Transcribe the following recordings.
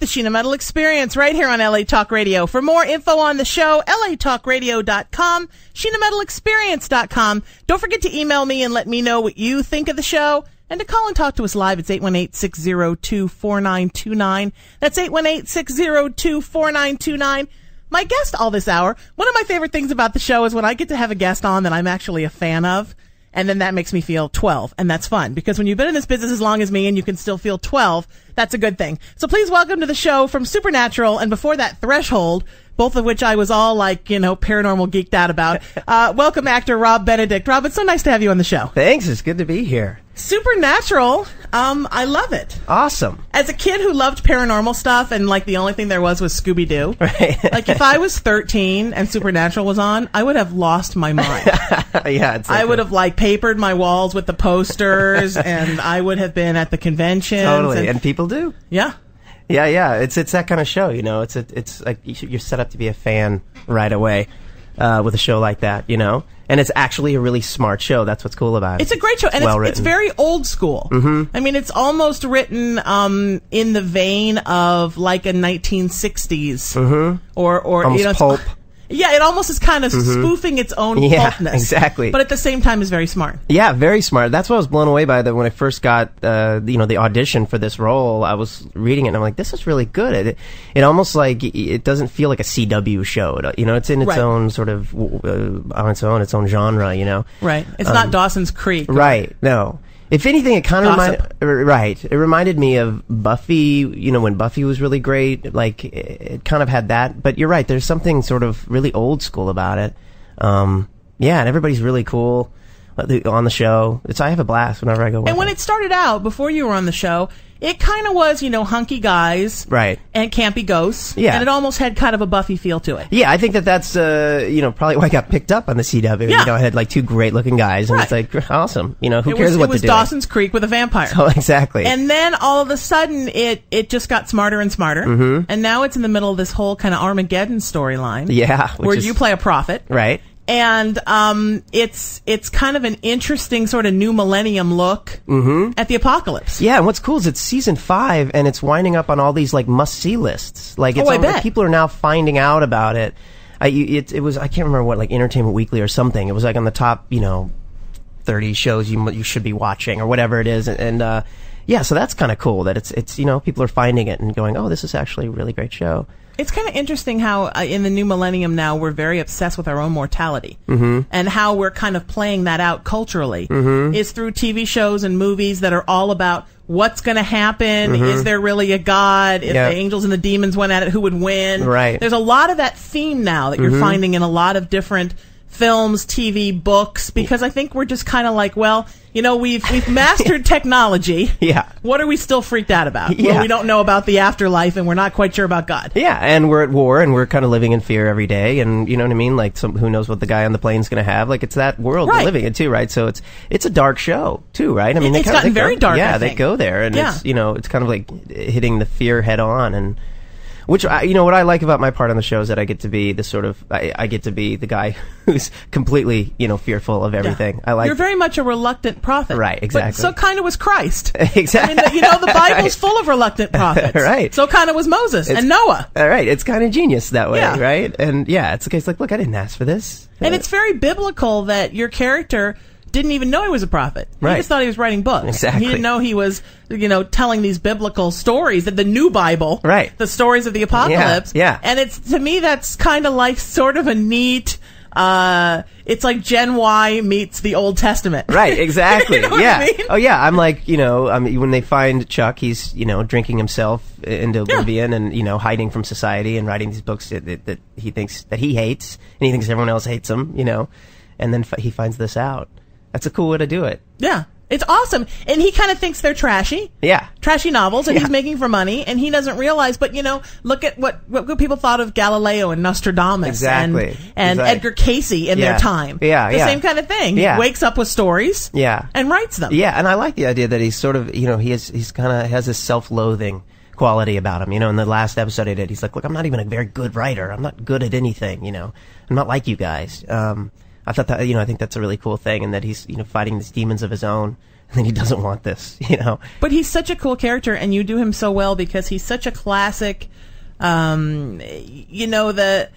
the Sheena Metal Experience right here on LA Talk Radio. For more info on the show, latalkradio.com, SheenaMetalExperience.com. Don't forget to email me and let me know what you think of the show. And to call and talk to us live, it's 818-602-4929. That's 818-602-4929. My guest all this hour, one of my favorite things about the show is when I get to have a guest on that I'm actually a fan of. And then that makes me feel 12, and that's fun, because when you've been in this business as long as me and you can still feel 12, that's a good thing. So please welcome to the show from Supernatural, and before that, Threshold, both of which I was all paranormal geeked out about. Welcome, actor Rob Benedict. Rob, it's so nice to have you on the show. Thanks, it's good to be here. Supernatural, I love it. Awesome. As a kid who loved paranormal stuff, and the only thing there was Scooby-Doo. Right. If I was 13 and Supernatural was on, I would have lost my mind. Yeah, I would have papered my walls with the posters, and I would have been at the conventions. Totally, and people do. Yeah. Yeah. It's that kind of show, It's like you're set up to be a fan right away with a show like that, And it's actually a really smart show. That's what's cool about it. It's a great show, and it's very old school. Mm-hmm. I mean, it's almost written in the vein of a 1960s, or almost pulp. Yeah, it almost is kind of spoofing its own pulpness. Exactly. But at the same time, is very smart. Yeah, very smart. That's what I was blown away by. That when I first got the audition for this role, I was reading it and I'm like, this is really good. It almost it doesn't feel like a CW show. It's in its own sort of on its own genre. Right. It's not Dawson's Creek. Right. No. If anything, it kind of reminded me of Buffy, when Buffy was really great, it kind of had that, but you're right, there's something sort of really old school about it. And everybody's really cool on the show. I have a blast whenever I go. And when it started out, before you were on the show, it kind of was, hunky guys. Right. And campy ghosts. Yeah. And it almost had kind of a Buffy feel to it. Yeah, I think that's, probably why I got picked up on the CW. Yeah. I had two great looking guys, and it's awesome. Who cares what to do? It was Dawson's Creek with a vampire. Oh, exactly. And then all of a sudden, it just got smarter and smarter. Mm-hmm. And now it's in the middle of this whole kind of Armageddon storyline. Yeah. Where you play a prophet. Right. And it's kind of an interesting sort of new millennium look at the apocalypse. Yeah, and what's cool is it's season 5, and it's winding up on all these must-see lists. I bet. People are now finding out about it. It was, I can't remember what, Entertainment Weekly or something. It was on the top 30 shows you should be watching or whatever it is, and so that's kind of cool that it's people are finding it and going, oh, this is actually a really great show. It's kind of interesting how in the new millennium now we're very obsessed with our own mortality, and how we're kind of playing that out culturally is through TV shows and movies that are all about what's going to happen. Is there really a God? If the angels and the demons went at it, who would win? Right. There's a lot of that theme now that you're finding in a lot of different films, TV, books, because I think we're just kind of we've mastered technology. Yeah. What are we still freaked out about? Yeah. Well, we don't know about the afterlife, and we're not quite sure about God. Yeah, and we're at war, and we're kind of living in fear every day, and you know what I mean? Who knows what the guy on the plane's going to have? It's that world we're living in, too, right? So it's a dark show, too, right? I mean, it's gotten very dark, yeah, I think. they go there, and it's kind of hitting the fear head on, and which, what I like about my part on the show is that I get to be I get to be the guy who's completely, fearful of everything. Yeah. You're very much a reluctant prophet. Right, exactly. But so kind of was Christ. Exactly. I mean, the Bible's full of reluctant prophets. Right. So kind of was Moses and Noah. All right. It's kind of genius that way, right? And it's the case look, I didn't ask for this. And it's very biblical that your character didn't even know he was a prophet. He just thought he was writing books. Exactly. He didn't know he was, telling these biblical stories, that the new Bible, the stories of the apocalypse. Yeah. And to me, that's kind of sort of a neat, it's like Gen Y meets the Old Testament. Right, exactly. You know what I mean? Oh yeah, I'm when they find Chuck, he's, drinking himself into oblivion and, hiding from society and writing these books that he thinks that he hates and he thinks everyone else hates him, and then he finds this out. That's a cool way to do it. Yeah. It's awesome. And he kind of thinks they're trashy. Yeah. Trashy novels, and he's making for money, and he doesn't realize, but, look at what people thought of Galileo and Nostradamus. Exactly. And Edgar Casey in their time. Yeah, The same kind of thing. Yeah. He wakes up with stories. Yeah. And writes them. Yeah, and I like the idea that he's sort of, he's kind of has this self-loathing quality about him. In the last episode he did, he's like, look, I'm not even a very good writer. I'm not good at anything, I'm not like you guys. I thought that, I think that's a really cool thing, and that he's, fighting these demons of his own and then he doesn't want this, you know. But he's such a cool character, and you do him so well because he's such a classic. You know, the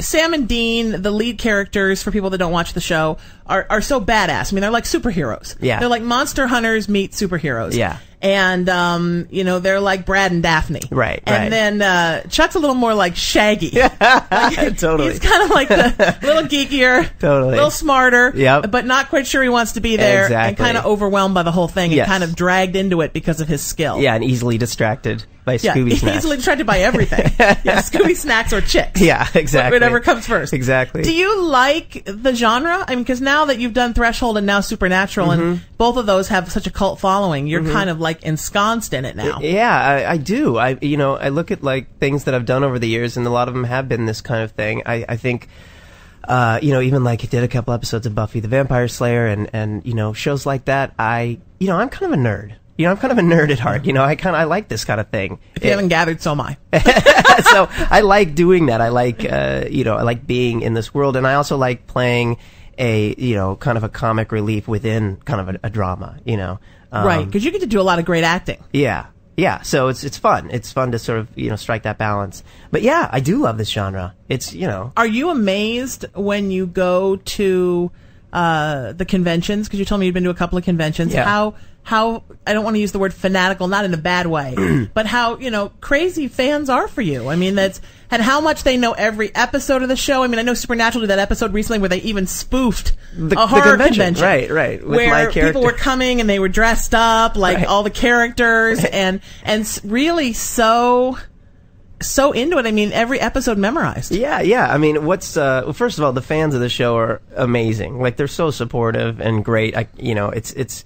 Sam and Dean, the lead characters, for people that don't watch the show, are so badass. I mean, they're like superheroes. Yeah. They're like monster hunters meet superheroes. Yeah. And, you know, they're like Brad and Daphne. Right, And then Chuck's a little more like Shaggy. Like, totally. He's kind of like the little geekier, totally, a little smarter, yep, but not quite sure he wants to be there, exactly, and kind of overwhelmed by the whole thing, yes, and kind of dragged into it because of his skill. Yeah, and easily distracted by Scooby snacks. Easily distracted by everything. Yeah, Scooby snacks or chicks. Yeah, exactly. Whatever comes first. Exactly. Do you like the genre? I mean, because now that you've done Threshold and now Supernatural, and both of those have such a cult following, you're kind of like ensconced in it now. Yeah, I do. I look at like things that I've done over the years, and a lot of them have been this kind of thing. I think, even like I did a couple episodes of Buffy the Vampire Slayer, and shows like that. I'm kind of a nerd. I'm kind of a nerd at heart. I like this kind of thing. If you haven't gathered, so am I. So I like doing that. I like being in this world, and I also like playing a kind of a comic relief within kind of a drama. Right, because you get to do a lot of great acting. Yeah. So it's fun. It's fun to sort of strike that balance. But yeah, I do love this genre. It's Are you amazed when you go to the conventions? Because you told me you've been to a couple of conventions. Yeah. How I don't want to use the word fanatical, not in a bad way, but how crazy fans are for you. I mean, and how much they know every episode of the show. I mean, I know Supernatural did that episode recently where they even spoofed a horror convention. Right. With where my character. People were coming and they were dressed up like all the characters and really so into it. I mean, every episode memorized. Yeah. I mean, first of all, the fans of the show are amazing. Like, they're so supportive and great. It's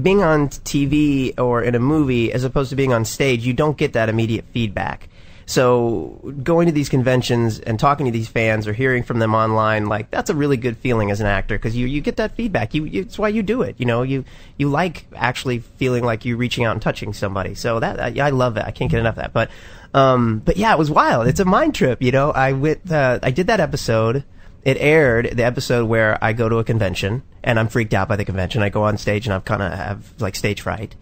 being on TV or in a movie as opposed to being on stage, you don't get that immediate feedback. So going to these conventions and talking to these fans or hearing from them online, like, that's a really good feeling as an actor, because you get that feedback. It's why you do it. You like actually feeling like you're reaching out and touching somebody. So I love that. I can't get enough of that. But yeah, it was wild. It's a mind trip. I did that episode. It aired, the episode where I go to a convention and I'm freaked out by the convention. I go on stage and I kind of have like stage fright,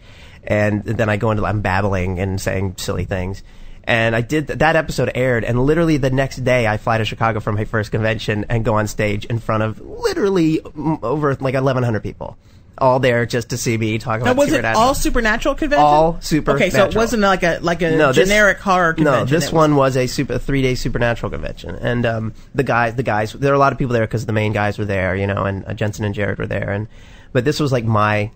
and then I'm babbling and saying silly things. And I did that episode aired, and literally the next day I fly to Chicago for my first convention and go on stage in front of literally over like 1,100 people. All there just to see me talk about Supernatural. Was it all Supernatural convention? All Supernatural. Okay, so it wasn't like a generic horror convention. No, this one was a 3-day Supernatural convention. And the guys, there were a lot of people there because the main guys were there, and Jensen and Jared were there. But this was like my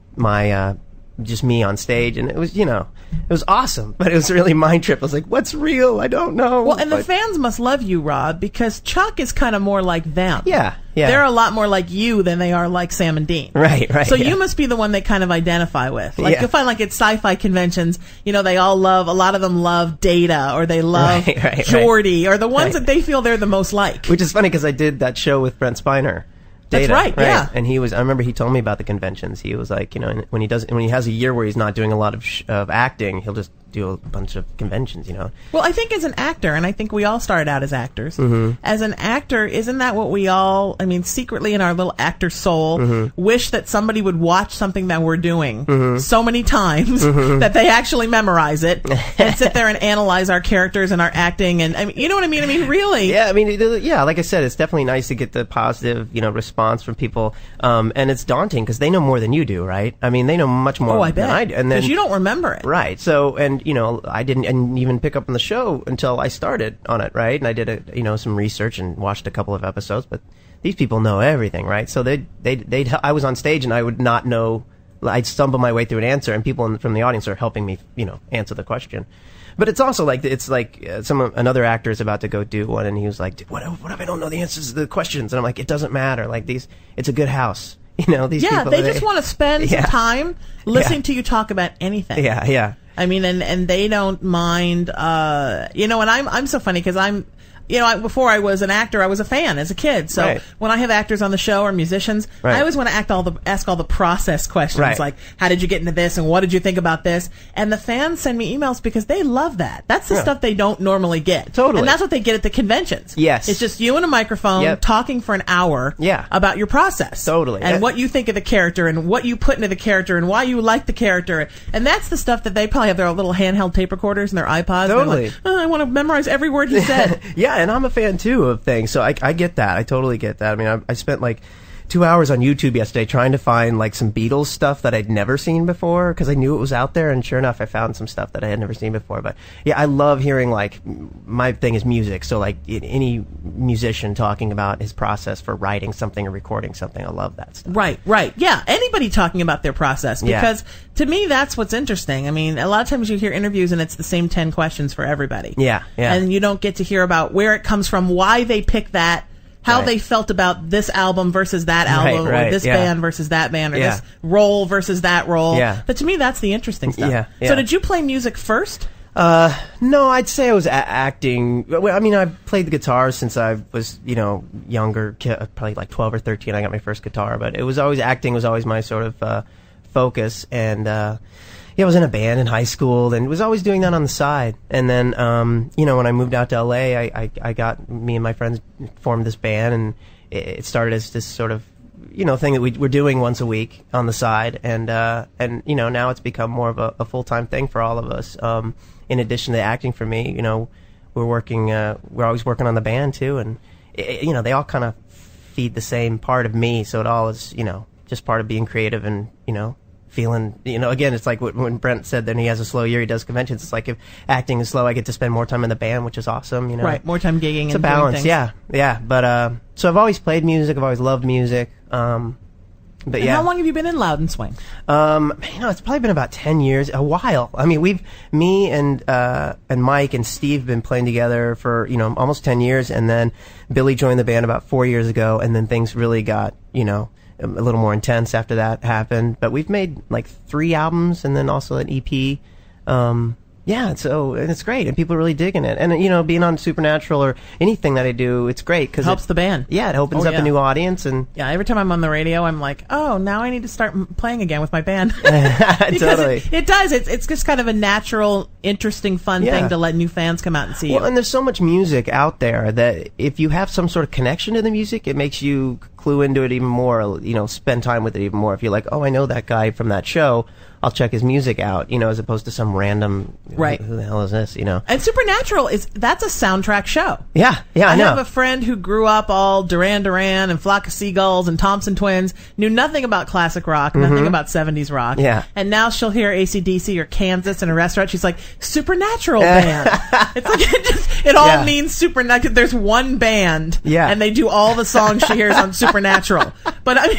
just me on stage, and it was awesome, but it was really mind trip. I was like, what's real? I don't know. Well, and the fans must love you, Rob, because Chuck is kind of more like them. Yeah. They're a lot more like you than they are like Sam and Dean. Right. So you must be the one they kind of identify with. Like, you'll find like at sci-fi conventions, they all love, a lot of them love Data, or they love Geordi, or the ones that they feel they're the most like. Which is funny, because I did that show with Brent Spiner. Data, that's right, yeah. And I remember he told me about the conventions. He was like, when he has a year where he's not doing a lot of acting, he'll just do a bunch of conventions, Well, I think as an actor, and I think we all started out as actors, as an actor, isn't that what we all, secretly in our little actor soul, wish that somebody would watch something that we're doing so many times that they actually memorize it and sit there and analyze our characters and our acting, and you know what I mean? Really. Yeah, like I said, it's definitely nice to get the positive, response from people, and it's daunting because they know more than you do, right? They know much more than I do. Because you don't remember it. Right. So, and I didn't even pick up on the show until I started on it, right? And I did some research and watched a couple of episodes, but these people know everything, right? So I was on stage and I would not know, I'd stumble my way through an answer, and people from the audience are helping me, answer the question. But it's also like, another actor is about to go do one, and he was like, what if I don't know the answers to the questions? And I'm like, it doesn't matter. Like, it's a good house. These people. They just want to spend some time listening to you talk about anything. Yeah. And they don't mind, and I'm so funny because before I was an actor, I was a fan as a kid. So when I have actors on the show or musicians, I always want to ask all the process questions, like how did you get into this and what did you think about this? And the fans send me emails because they love that. That's the stuff they don't normally get. Totally. And that's what they get at the conventions. Yes. It's just you and a microphone talking for an hour about your process. Totally. And what you think of the character and what you put into the character and why you like the character. And that's the stuff that they probably have their little handheld tape recorders and their iPods. Totally. Like, I want to memorize every word he said. Yeah, and I'm a fan too of things, so I get that. I totally get that. I mean, I spent like 2 hours on YouTube yesterday trying to find like some Beatles stuff that I'd never seen before because I knew it was out there, and sure enough, I found some stuff that I had never seen before. But yeah, I love hearing, like, my thing is music, so like any musician talking about his process for writing something or recording something, I love that stuff. Right. Yeah, anybody talking about their process, because to me that's what's interesting. I mean, a lot of times you hear interviews and it's the same 10 questions for everybody. Yeah. And you don't get to hear about where it comes from, why they pick that, how they felt about this album versus that album, or this band versus that band, or this role versus that role. But to me, that's the interesting stuff. So did you play music first? No, I'd say I was acting. Well, I mean, I've played the guitar since I was, younger, probably like 12 or 13. I got my first guitar, but it was always acting was always my sort of focus. And I was in a band in high school and was always doing that on the side. And then, when I moved out to LA, me and my friends formed this band, and it started as this sort of, thing that we're doing once a week on the side. And now it's become more of a full-time thing for all of us. In addition to acting for me, we're always working on the band too. And, they all kind of feed the same part of me. So it all is, just part of being creative and, feeling, again, it's like when Brent said that he has a slow year, he does conventions. It's like if acting is slow, I get to spend more time in the band, which is awesome, Right, more time gigging. It's a balance, yeah. But, so I've always played music, I've always loved music. But and how long have you been in Louden Swain? It's probably been about 10 years, a while. I mean, me and Mike and Steve have been playing together for, almost 10 years, and then Billy joined the band about 4 years ago, and then things really got, a little more intense after that happened. But we've made like 3 albums and then also an EP. So and it's great, and people are really digging it. And being on Supernatural or anything that I do, it's great because helps the band. Yeah, it opens up a new audience. And every time I'm on the radio, I'm like, oh, now I need to start playing again with my band. Totally, it does. It's just kind of a natural, interesting, fun thing to let new fans come out and see you. Well, and there's so much music out there that if you have some sort of connection to the music, it makes you clue into it even more. Spend time with it even more. If you're like, oh, I know that guy from that show, I'll check his music out, as opposed to some random, who the hell is this, And Supernatural that's a soundtrack show. Yeah, I know. I have a friend who grew up all Duran Duran and Flock of Seagulls and Thompson Twins, knew nothing about classic rock, nothing about 70s rock. Yeah. And now she'll hear AC/DC or Kansas in a restaurant. She's like, Supernatural band. It's like, it all means Supernatural. There's one band, and they do all the songs she hears on Supernatural. But I mean,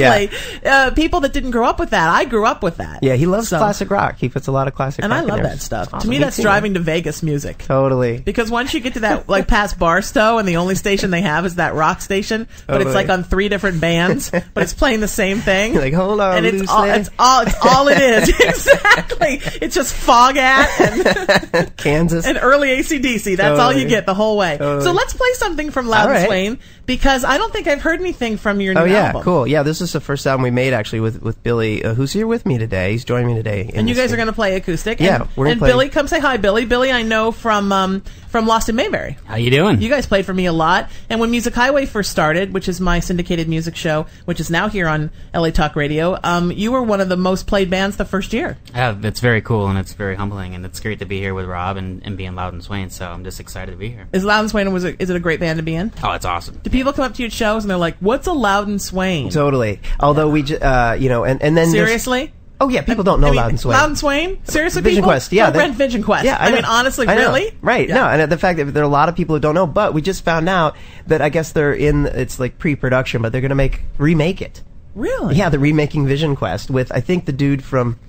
honestly, people that didn't grow up with that, I grew up with that. Yeah, he loves classic rock. He puts a lot of classic rock in there. And I love that stuff. Awesome. To me, that's driving to Vegas music. Totally. Because once you get to that, like past Barstow, and the only station they have is that rock station, but it's like on 3 different bands, but it's playing the same thing. Like, hold on, and it's all it is. Exactly. It's just Fogat and Kansas and early AC/DC. That's all you get the whole way. Totally. So let's play something from Louden Swain, because I don't think I've heard anything from your new album. Cool. Yeah, this is the first album we made actually with Billy, who's here with me today. He's joining me today. And you guys are going to play acoustic. Yeah, we're going to play. Billy, come say hi, Billy. Billy, I know from Lost in Mayberry. How you doing? You guys played for me a lot. And when Music Highway first started, which is my syndicated music show, which is now here on LA Talk Radio, you were one of the most played bands the first year. Yeah, that's very cool, and it's very humbling, and it's great to be here with Rob and be in Louden Swain, so I'm just excited to be here. Is Louden Swain, is it a great band to be in? Oh, it's awesome. Do people come up to you at shows and they're like, what's a Louden Swain? Totally. Although we, and then... Seriously? Oh yeah, people don't know Louden Swain. Louden Swain? Seriously, Vision people? Quest, yeah. Rent Vision Quest. Yeah, I mean, honestly, really? Right, no, and the fact that there are a lot of people who don't know, but we just found out that I guess it's like pre-production, but they're going to remake it. Really? Yeah, they're remaking Vision Quest with, I think, the dude from,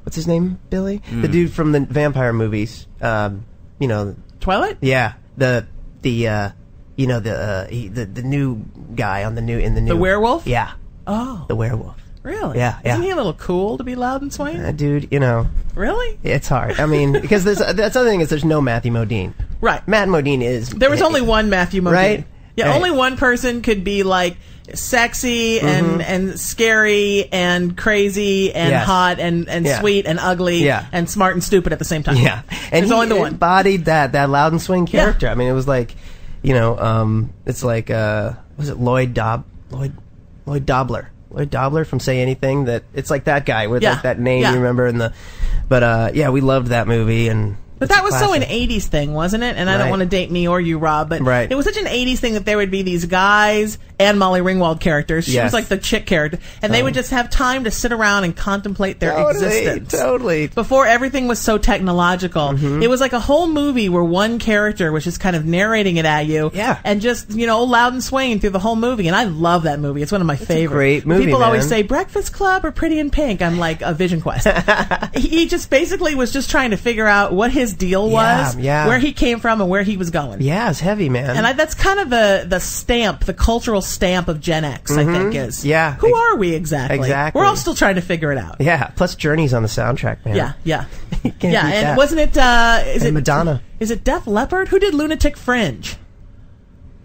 what's his name, Billy? The dude from the vampire movies, Twilight? Yeah, the new guy on the new. The werewolf? Yeah. Oh. The werewolf. Really? Yeah. Isn't he a little cool to be Louden Swain? Dude, Really? It's hard. I mean, because that's the other thing is there's no Matthew Modine. Right. Matt Modine is. There was only one Matthew Modine. Right? Yeah, Right. only one person could be like sexy and scary and crazy and Yes. hot and sweet and ugly Yeah. and smart and stupid at the same time. Yeah, and There's he only the one. embodied that Louden Swain character. I mean, it was like, it's like was it Lloyd Dobler? Lloyd Dobler from Say Anything. That it's like that guy with like that name you remember but we loved that movie But that was so an 80s thing, wasn't it? And I don't Right. want to date me or you, Rob, but Right. it was such an 80s thing that there would be these guys and Molly Ringwald characters. She was like the chick character. And they would just have time to sit around and contemplate their existence. Totally. Before everything was so technological. It was like a whole movie where one character was just kind of narrating it at you. Yeah. And just, Louden Swain through the whole movie. And I love that movie. It's one of my favorites. A great movie, People always man. say Breakfast Club or Pretty in Pink. I'm like, a Vision Quest. He just basically was just trying to figure out what his deal was. Where he came from and where he was going. Yeah, it's heavy, man. And that's kind of the stamp, the cultural stamp of Gen X, I think is. Yeah. Who are we exactly? Exactly. We're all still trying to figure it out. Yeah, plus Journey's on the soundtrack, man. Yeah. You can't beat And that. wasn't it, And Madonna. Is it Def Leppard? Who did Lunatic Fringe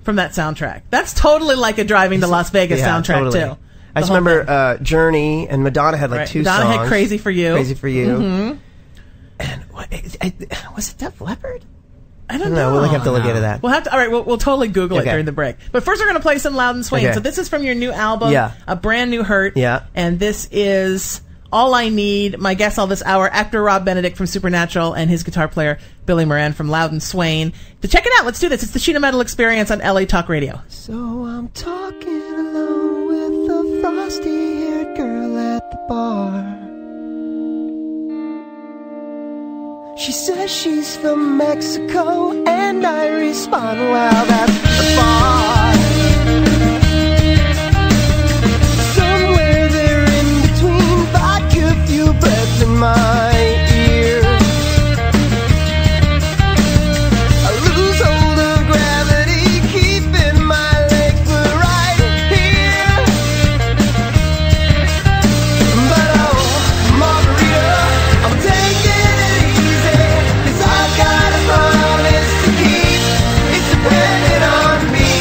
from that soundtrack? That's totally like a Driving to Las Vegas soundtrack, totally. too. I just remember Journey and Madonna had like two Madonna songs. had Crazy for You. Crazy for You. And was it Def Leppard? I don't know. We'll have to look into that. All right, we'll totally Google it during the break. But first we're going to play some Louden Swain. Okay. So this is from your new album, A Brand New Hurt. Yeah. And this is All I Need. My guest all this hour, actor Rob Benedict from Supernatural and his guitar player Billy Moran from Louden Swain. To check it out, let's do this. It's the Sheena Metal Experience on LA Talk Radio. So I'm talking alone with a frosty-haired girl at the bar. She says she's from Mexico, and I respond, well, that's the bar. Somewhere there in between, vodka, few breaths in my ear. I lose hold of gravity, keeping my legs put right here. But oh, margarita, I'm taking it easy, 'cause I've got a promise to keep. It's dependent on me.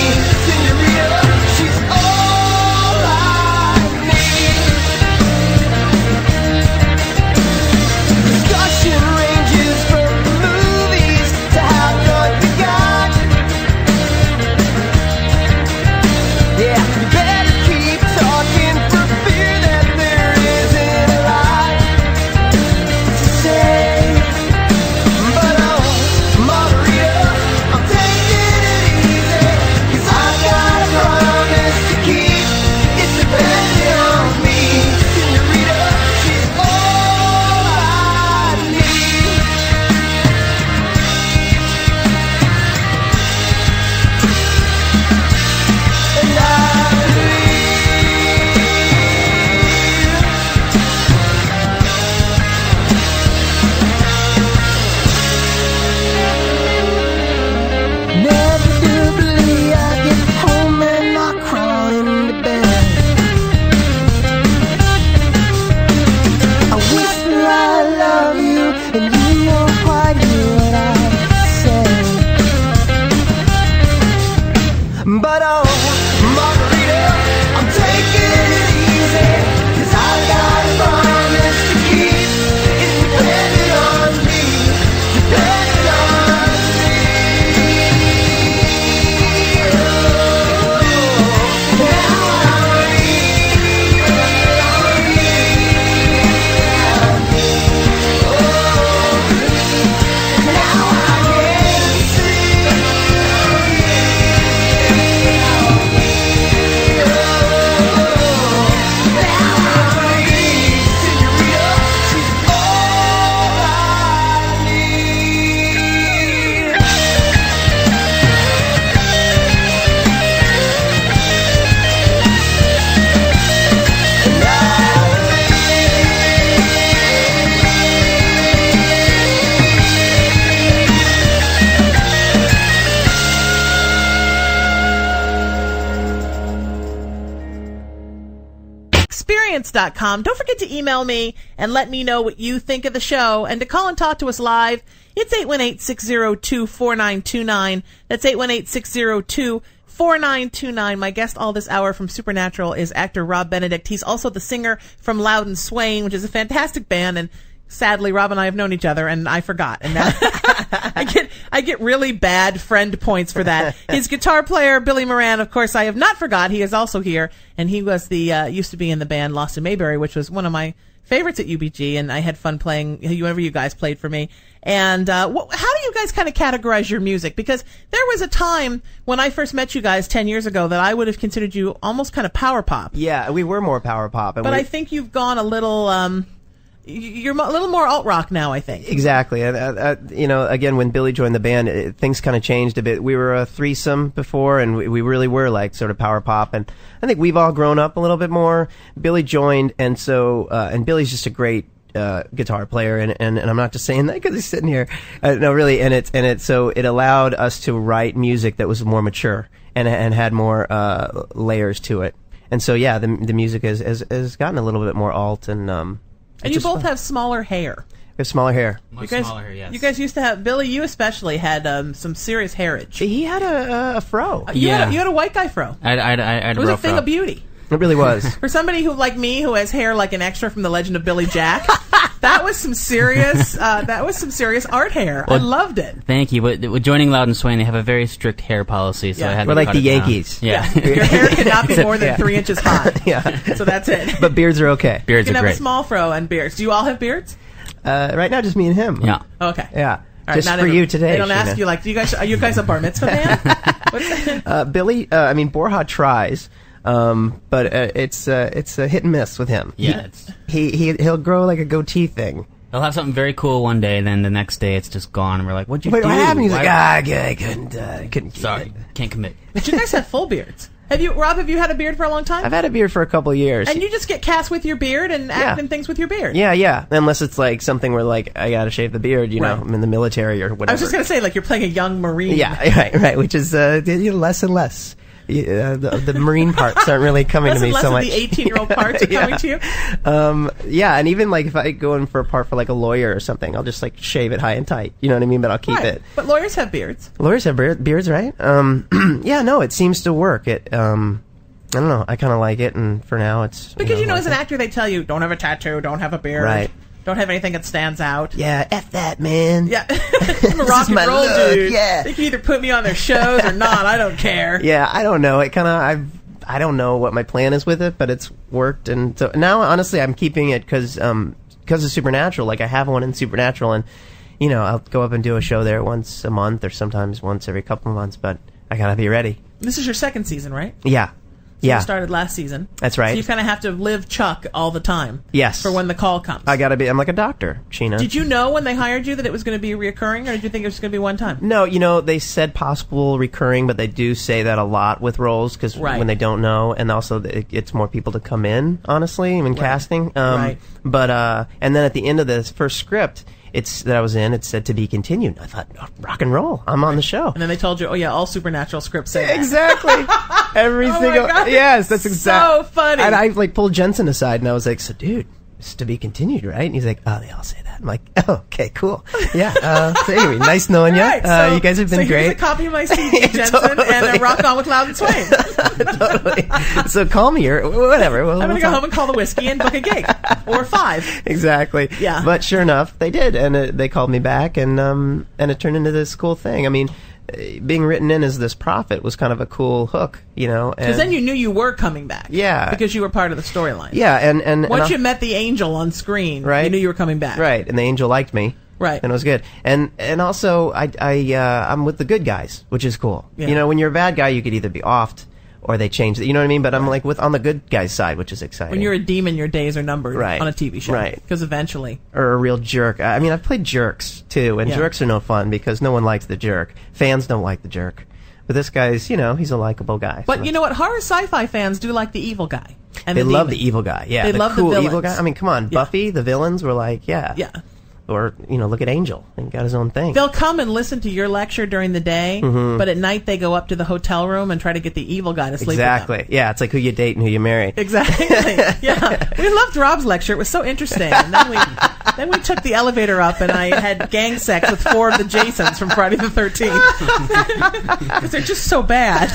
loudenswains.com. Don't forget to email me and let me know what you think of the show, and to call and talk to us live. It's 818-602-4929. That's 818-602-4929. My guest all this hour from Supernatural is actor Rob Benedict. He's also the singer from Louden Swain, which is a fantastic band, and sadly, Rob and I have known each other, and I forgot. And now I get really bad friend points for that. His guitar player, Billy Moran, of course, I have not forgot. He is also here, and he was used to be in the band Lost in Mayberry, which was one of my favorites at UBG, and I had fun playing whenever you guys played for me. And how do you guys kind of categorize your music? Because there was a time when I first met you guys 10 years ago that I would have considered you almost kind of power pop. Yeah, we were more power pop. But I think you've gone a little... You're a little more alt-rock now, I think. Exactly. Again, when Billy joined the band, things kind of changed a bit. We were a threesome before, and we really were like sort of power pop. And I think we've all grown up a little bit more. Billy joined, and and Billy's just a great guitar player. And I'm not just saying that because he's sitting here. No, really. So it allowed us to write music that was more mature and had more layers to it. And so, yeah, the music has gotten a little bit more alt and you both have smaller hair. We have smaller hair. Much smaller hair, yes. You guys used to have, Billy, you especially had some serious hairage. He had a fro. You had a white guy fro. I had it was a thing of beauty. It really was. For somebody like me who has hair like an extra from the Legend of Billy Jack, that was some serious art hair. Well, I loved it. Thank you. With joining Louden Swain, they have a very strict hair policy, so I had to We're like cut the it down. Yankees. Yeah. Your hair cannot be more than 3 inches high. Yeah. So that's it. But beards are okay. Beards you can are have great. a small fro and beards. Do you all have beards? Right now, just me and him. Yeah. Okay. Yeah. All right, just for you today. They don't Sheena. ask you like, are you guys a bar mitzvah band? Billy, Borja tries. But it's a hit and miss with him. Yeah. He'll grow like a goatee thing. They'll have something very cool one day, then the next day it's just gone, and we're like, what'd you do? What happened? He's like, I couldn't keep Sorry, it. can't commit. But you guys have full beards. Rob, have you had a beard for a long time? I've had a beard for a couple of years. And you just get cast with your beard and act in things with your beard. Yeah. Unless it's like something where like I gotta shave the beard, Right. I'm in the military or whatever. I was just gonna say, like, you're playing a young Marine. Yeah, right, which is less and less. The Marine parts aren't really coming to me so much. Less of the 18-year-old parts are coming to you? And even like if I go in for a part for like a lawyer or something, I'll just like shave it high and tight. You know what I mean? But I'll keep it. But lawyers have beards. Lawyers have beards, right? It seems to work. I don't know. I kind of like it, and for now it's... Because, as an actor, they tell you, don't have a tattoo, don't have a beard. Right. Don't have anything that stands out. Yeah, F that, man. Yeah. I'm a rock and roll dude. Yeah. They can either put me on their shows or not. I don't care. Yeah, I don't know. I don't know what my plan is with it, but it's worked. And so now, honestly, I'm keeping it because of Supernatural. Like, I have one in Supernatural, and, I'll go up and do a show there once a month or sometimes once every couple of months, but I gotta be ready. This is your second season, right? Yeah. So you started last season. That's right. So you kind of have to live Chuck all the time. Yes. For when the call comes. I'm like a doctor, Sheena. Did you know when they hired you that it was going to be reoccurring, or did you think it was going to be one time? No, they said possible recurring, but they do say that a lot with roles because when they don't know, and also it's more people to come in, honestly, when casting. Right. But and then at the end of the first script, that I was in, it said to be continued. I thought, rock and roll, I'm on the show. And then they told you, all Supernatural scripts say that. Exactly. Every single... God, yes, that's exactly... So funny. And I pulled Jensen aside, and I was like, so dude, it's to be continued, right? And he's like, oh, they all say that. I'm like, oh, okay, cool. Yeah, so anyway, nice knowing you. Right, you guys have been great. Here's a copy of my CD, Jensen, Totally. and rock on with Louden Swain. Totally. So call me or whatever. I'm going to go home and call the whiskey and book a gig. Or 5. Exactly. Yeah. But sure enough, they did, and they called me back, and it turned into this cool thing. I mean, being written in as this prophet was kind of a cool hook, Because then you knew you were coming back. Yeah. Because you were part of the storyline. Yeah, and once you met the angel on screen, right? You knew you were coming back. Right, and the angel liked me. Right. And it was good. And also, I'm with the good guys, which is cool. Yeah. When you're a bad guy, you could either be offed or they change it. You know what I mean? But I'm like on the good guy's side, which is exciting. When you're a demon, your days are numbered on a TV show. Right. Because eventually. Or a real jerk. I mean, I've played jerks, too, and jerks are no fun because no one likes the jerk. Fans don't like the jerk. But this guy's, he's a likable guy. But you know what? Horror sci-fi fans do like the evil guy. And they love the evil guy. Yeah, they the love cool the villains. evil guy. I mean, come on. Buffy, the villains were like, Yeah. Or, look at Angel. He got his own thing. They'll come and listen to your lecture during the day, but at night they go up to the hotel room and try to get the evil guy to sleep Exactly. with them. Yeah, it's like who you date and who you marry. Exactly. Yeah. We loved Rob's lecture. It was so interesting. And then we took the elevator up and I had gang sex with 4 of the Jasons from Friday the 13th. Because they're just so bad.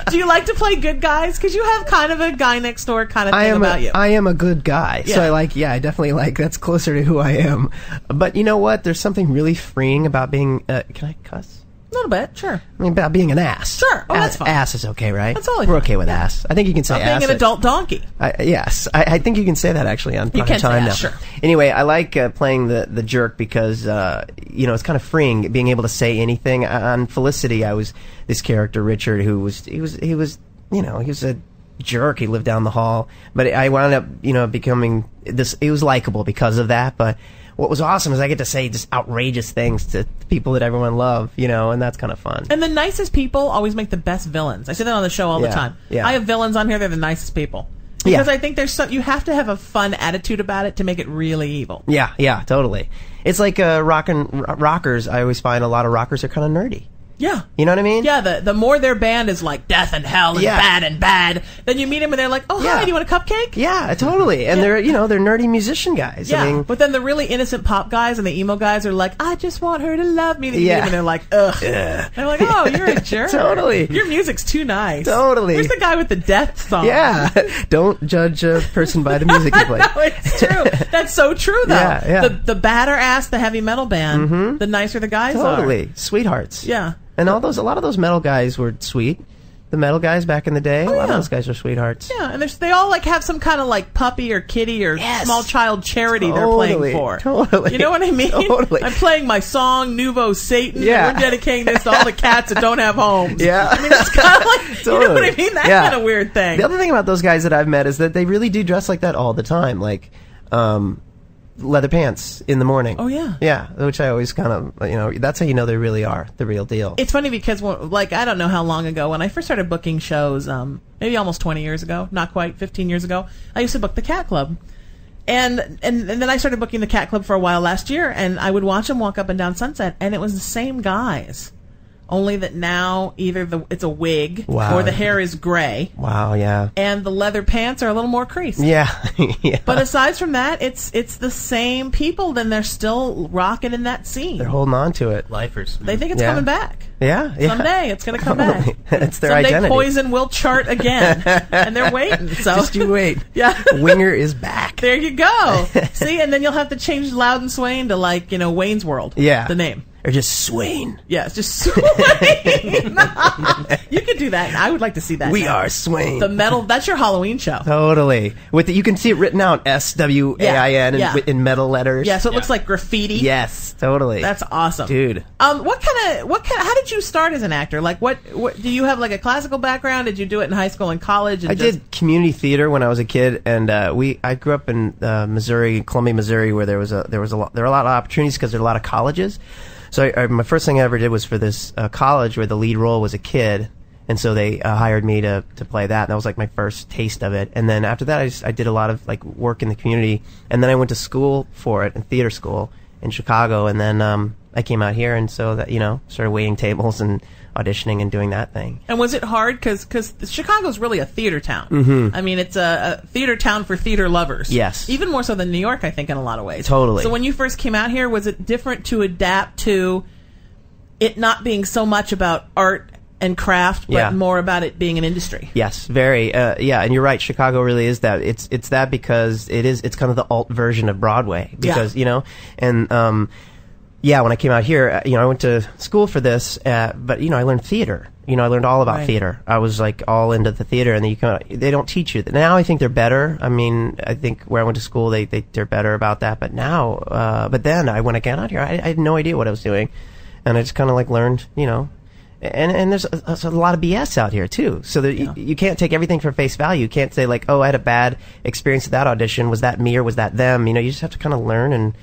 Do you like to play good guys? Because you have kind of a guy next door kind of thing about you. I am a good guy. Yeah. So I definitely that's closer to who I am. But you know what? There's something really freeing about being, can I cuss? A little bit, sure. I mean, about being an ass. Sure. Oh, that's fine. Ass is okay, right? That's totally We're fine. okay with ass. I think you can say ass. Being an adult donkey. Yes. I think you can say that actually on prime time now. Sure. Anyway, I like playing the jerk because, it's kind of freeing, being able to say anything. On Felicity, I was this character, Richard, who was he was a jerk. He lived down the hall. But I wound up, becoming this, he was likable because of that. But what was awesome is I get to say just outrageous things to people that everyone loves, and that's kind of fun. And the nicest people always make the best villains. I say that on the show all the time. Yeah. I have villains on here, they're the nicest people. Because I think you have to have a fun attitude about it to make it really evil. Yeah, totally. It's like rockers. I always find a lot of rockers are kind of nerdy. Yeah. You know what I mean? Yeah, the more their band is like death and hell and bad, then you meet them and they're like, oh, hi, do you want a cupcake? Yeah, totally. And they're nerdy musician guys. Yeah, I mean, but then the really innocent pop guys and the emo guys are like, I just want her to love me. And they're like, ugh. And I'm like, oh, you're a jerk. Totally. Your music's too nice. Totally. Where's the guy with the death song? Yeah. Don't judge a person by the music you play. No, it's true. That's so true, though. Yeah. The badder ass the heavy metal band, the nicer the guys are. Totally. Sweethearts. Yeah. And a lot of those metal guys were sweet. The metal guys back in the day, a lot of those guys are sweethearts. Yeah, and they all have some kind of puppy or kitty or small child charity they're playing for. Totally. You know what I mean? Totally. I'm playing my song, Nouveau Satan. Yeah. And we're dedicating this to all the cats that don't have homes. Yeah. I mean, it's kind of Totally. You know what I mean? That kind of weird thing. The other thing about those guys that I've met is that they really do dress like that all the time. Leather pants in the morning. Oh, yeah. Yeah, which I always kind of, that's how you know they really are the real deal. It's funny because, I don't know how long ago, when I first started booking shows, maybe almost 20 years ago, not quite, 15 years ago, I used to book the Cat Club. And then I started booking the Cat Club for a while last year, and I would watch them walk up and down Sunset, and it was the same guys. Only that now either it's a wig or the hair is gray. Wow, yeah. And the leather pants are a little more creased. Yeah. Yeah. But aside from that, it's the same people. Then they're still rocking in that scene. They're holding on to it. Lifers. They think it's coming back. Yeah. Someday it's going to come back. It's their Someday identity. Poison will chart again, and they're waiting. So just you wait. Yeah. Winger is back. There you go. See, and then you'll have to change Louden Swain to Wayne's World. Yeah. The name. Or just Swain. Yeah, it's just Swain. You could do that. I would like to see that. We are Swain. The metal. That's your Halloween show. Totally. You can see it written out SWAIN in metal letters. Yeah, so it looks like graffiti. Yes, totally. That's awesome, dude. How did you start as an actor? What do you have a classical background? Did you do it in high school and college? I did community theater when I was a kid, and I grew up in Missouri, Columbia, Missouri, where there were a lot of opportunities because there are a lot of colleges. So my first thing I ever did was for this college where the lead role was a kid, and so they hired me to play that. And that was my first taste of it. And then after that, I did a lot of work in the community, and then I went to school for it in theater school in Chicago, and then I came out here, and so that started waiting tables and auditioning and doing that thing. And was it hard? Because Chicago's really a theater town. Mm-hmm. I mean, it's a theater town for theater lovers. Yes. Even more so than New York, I think, in a lot of ways. Totally. So when you first came out here, was it different to adapt to it not being so much about art and craft, but more about it being an industry? Yes, very. Yeah, and you're right. Chicago really is that. It's that because it's kind of the alt version of Broadway. Because and when I came out here, I went to school for this, but I learned theater. I learned all about theater. I was all into the theater, and they don't teach you. Now I think they're better. I mean, I think where I went to school, they're better about that. But now, when I got out here, I had no idea what I was doing, and I just kind of learned, And there's a lot of BS out here too, so that you can't take everything for face value. You can't say I had a bad experience at that audition. Was that me or was that them? You just have to kind of learn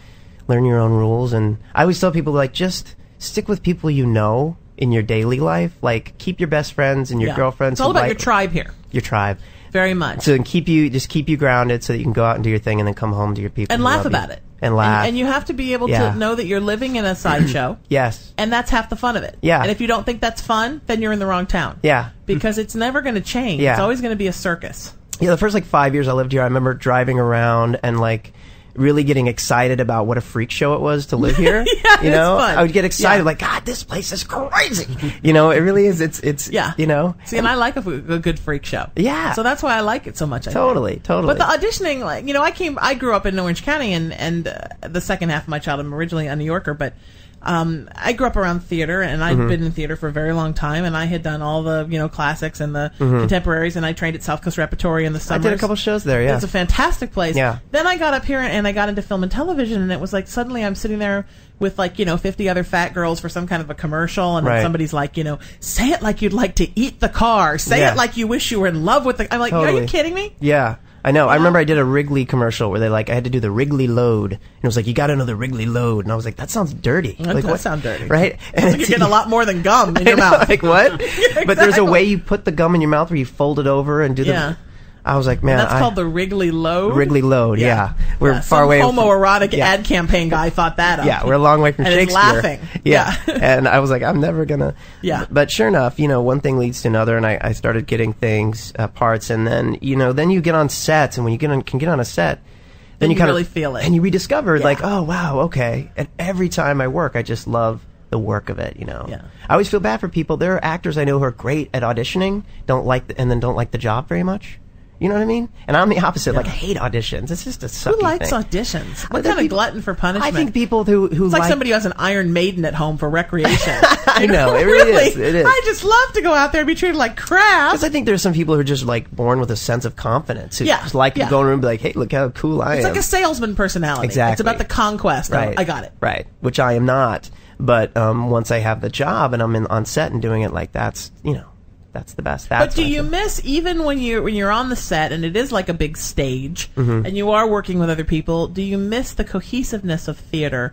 your own rules. And I always tell people just stick with people in your daily life. Keep your best friends and your girlfriends. It's all about your tribe here. your tribe. Very much. So keep you grounded so that you can go out and do your thing and then come home to your people. And laugh about it. And laugh. And you have to be able to know that you're living in a sideshow. Yes. And that's half the fun of it. Yeah. And if you don't think that's fun, then you're in the wrong town. Yeah. Because it's never going to change. Yeah. It's always going to be a circus. Yeah, the first 5 years I lived here, I remember driving around and really getting excited about what a freak show it was to live here. Yeah, you know, it's fun. I would get excited, God, this place is crazy. You know, it really is. It's you know. See, and I like a good freak show. Yeah. So that's why I like it so much. Totally. But the auditioning, I grew up in Orange County, and the second half of my childhood, I'm originally a New Yorker, but I grew up around theater, and I'd been in theater for a very long time, and I had done all the classics and the contemporaries, and I trained at South Coast Repertory in the summers. I did a couple shows there. Yeah, it's a fantastic place. Yeah. Then I got up here and I got into film and television, and it was suddenly I'm sitting there with 50 other fat girls for some kind of a commercial, and then somebody's like, say it like you'd like to eat the car, say it like you wish you were in love with the. I'm like, Are you kidding me? Yeah. I know. Yeah. I remember I did a Wrigley commercial where I had to do the Wrigley load. And it was you got to know the Wrigley load. And I was like, that sounds dirty. That does sound dirty. Right? And you're getting a lot more than gum in your mouth. What? Yeah, exactly. But there's a way you put the gum in your mouth where you fold it over and do the... Yeah. I was like, man... And that's called the Wrigley load? Wrigley load, yeah. We're far away from... Some homoerotic ad campaign guy thought that up. Yeah, we're a long way from and Shakespeare. And laughing. Yeah. And I was like, I'm never gonna... Yeah. But sure enough, one thing leads to another, and I started getting things, parts, and then, then you get on sets, and when you can get on a set... Then you kind really feel it. And you rediscover, oh, wow, okay. And every time I work, I just love the work of it, Yeah. I always feel bad for people. There are actors I know who are great at auditioning, don't like the job very much. You know what I mean? And I'm the opposite. I hate auditions. It's just a sucky Who likes thing. auditions? What kind of glutton for punishment? I think people who it's like somebody who has an Iron Maiden at home for recreation. I know. It really is. It is. I just love to go out there and be treated like crap. Because I think there's some people who are just born with a sense of confidence. Who just to go in a room and be like, hey, look how cool I am. It's like a salesman personality. Exactly. It's about the conquest. Right. I got it. Right. Which I am not. But once I have the job and I'm on set and doing it that's the best. But do you miss, even when you're on the set and it is like a big stage and you are working with other people, do you miss the cohesiveness of theater?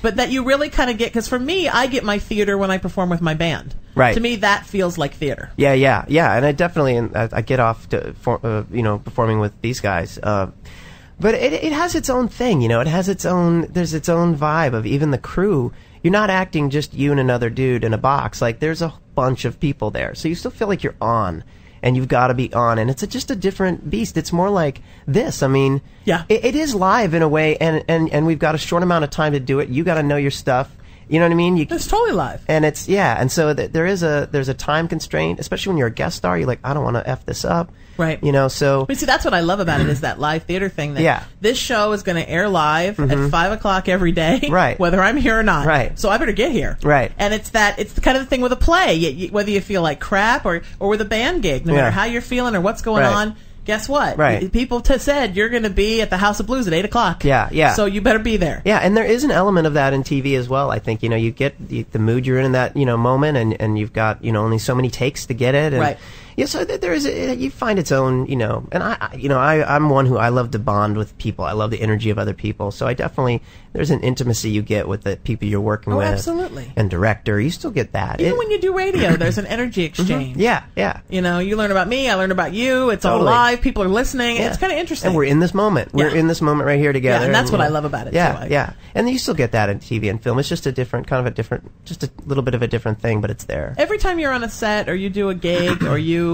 But that you really kind of get, because for me, I get my theater when I perform with my band. Right. To me, that feels like theater. Yeah. And I definitely, I get off to, performing with these guys. But it has its own thing, it has there's its own vibe of even the crew. You're not acting just you and another dude in a box. There's a bunch of people there. So you still feel like you're on, and you've got to be on. And it's just a different beast. It's more like this. I mean, yeah, it is live in a way, and we've got a short amount of time to do it. You got to know your stuff. You know what I mean? It's totally live. And it's, and so there's a time constraint, especially when you're a guest star. You're like, I don't want to F this up. Right. So. But see, that's what I love about it, is that live theater thing. That this show is going to air live at 5 o'clock every day. Right. Whether I'm here or not. Right. So I better get here. Right. And it's the kind of the thing with a play. Whether you feel like crap or with a band gig, no matter how you're feeling or what's going on. Guess what? Right. People said you're going to be at the House of Blues at 8 o'clock. Yeah. So you better be there. Yeah, and there is an element of that in TV as well. I think, you get the mood you're in that, moment, and you've got, only so many takes to get it. And, right. Yeah, so there is you find its own, and I'm one who I love to bond with people. I love the energy of other people. So I definitely, there's an intimacy you get with the people you're working with. Absolutely. And director, you still get that. Even when you do radio, there's an energy exchange. Yeah. You learn about me, I learn about you. It's all live. People are listening. Yeah. It's kind of interesting. And we're in this moment. We're in this moment right here together. Yeah, and that's what I love about it. Yeah. And you still get that in TV and film. It's just just a little bit of a different thing, but it's there. Every time you're on a set or you do a gig or you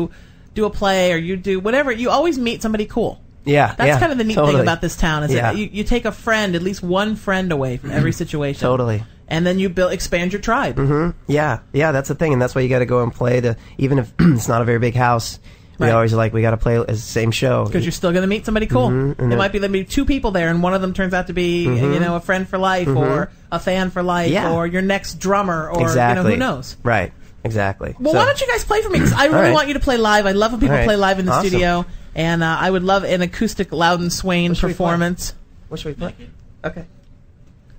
do a play or you do whatever, you always meet somebody cool. Yeah. That's kind of the neat thing about this town, is that you take a friend, at least one friend away from every situation. Totally. And then you expand your tribe. Mm-hmm. Yeah, that's the thing, and that's why you got to go and play even if it's not a very big house. We always we got to play the same show. Because you're still going to meet somebody cool. Mm-hmm. There might be two people there, and one of them turns out to be, a friend for life, or a fan for life, or your next drummer, or who knows. Right, exactly. Well, why don't you guys play for me? Because I really want you to play live. I love when people play live in the studio, and I would love an acoustic Louden Swain performance. What should we play? Okay.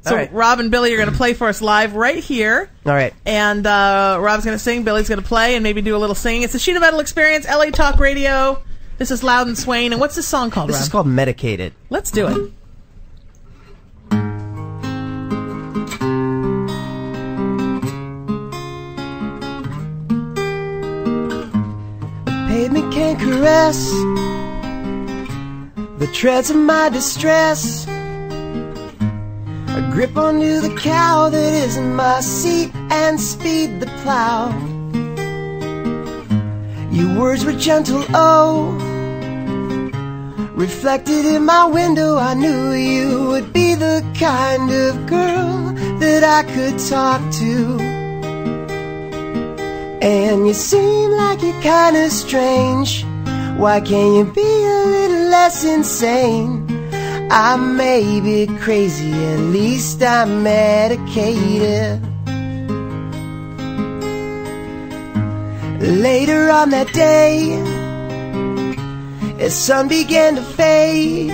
So Rob and Billy are going to play for us live right here. All right. And Rob's going to sing, Billy's going to play, and maybe do a little singing. It's the Sheena Metal Experience, LA Talk Radio. This is Louden Swain. And what's this song called, Rob? This is called Medicated. Let's do it. Pavement can't caress, the treads of my distress, a grip onto the cow that isn't my seat, and speed the plow. Your words were gentle, oh, reflected in my window. I knew you would be the kind of girl that I could talk to. And you seem like you're kinda strange. Why can't you be a little less insane? I may be crazy, at least I'm medicated. Later on that day, as sun began to fade,